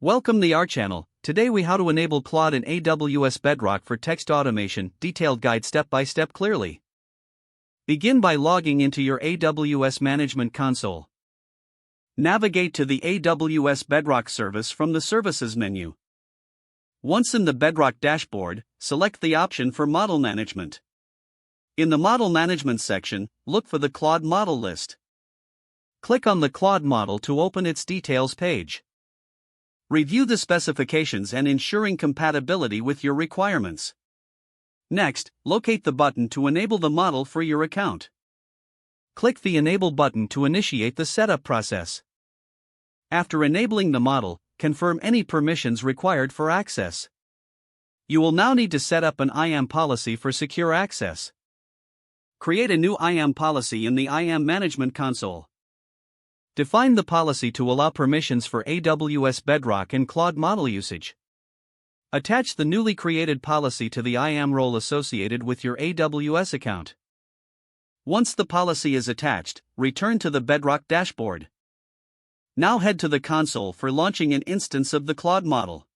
Welcome to our channel. Today we how to enable Claude in AWS Bedrock for text automation, detailed guide step by step clearly. Begin by logging into your AWS Management Console. Navigate to the AWS Bedrock service from the Services menu. Once in the Bedrock dashboard, select the option for Model Management. In the Model Management section, look for the Claude model list. Click on the Claude model to open its details page. Review the specifications and ensuring compatibility with your requirements. Next, locate the button to enable the model for your account. Click the Enable button to initiate the setup process. After enabling the model, confirm any permissions required for access. You will now need to set up an IAM policy for secure access. Create a new IAM policy in the IAM Management Console. Define the policy to allow permissions for AWS Bedrock and Claude model usage. Attach the newly created policy to the IAM role associated with your AWS account. Once the policy is attached, return to the Bedrock dashboard. Now head to the console for launching an instance of the Claude model.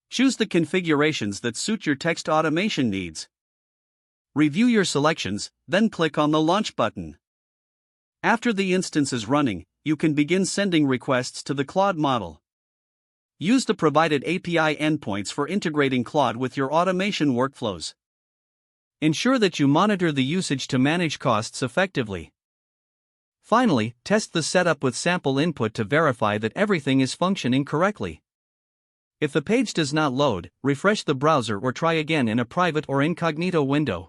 Choose the configurations that suit your text automation needs. Review your selections, then click on the Launch button. After the instance is running, you can begin sending requests to the Claude model. Use the provided API endpoints for integrating Claude with your automation workflows. Ensure that you monitor the usage to manage costs effectively. Finally, test the setup with sample input to verify that everything is functioning correctly. If the page does not load, refresh the browser or try again in a private or incognito window.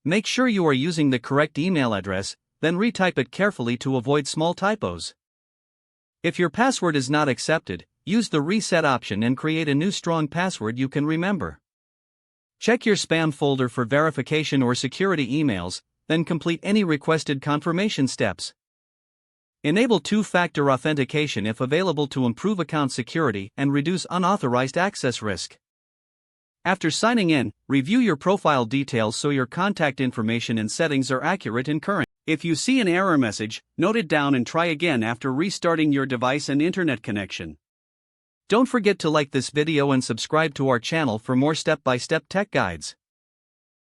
Make sure you are using the correct email address, then retype it carefully to avoid small typos. If your password is not accepted, use the reset option and create a new strong password you can remember. Check your spam folder for verification or security emails, then complete any requested confirmation steps. Enable two-factor authentication if available to improve account security and reduce unauthorized access risk. After signing in, review your profile details so your contact information and settings are accurate and current. If you see an error message, note it down and try again after restarting your device and internet connection. Don't forget to like this video and subscribe to our channel for more step-by-step tech guides.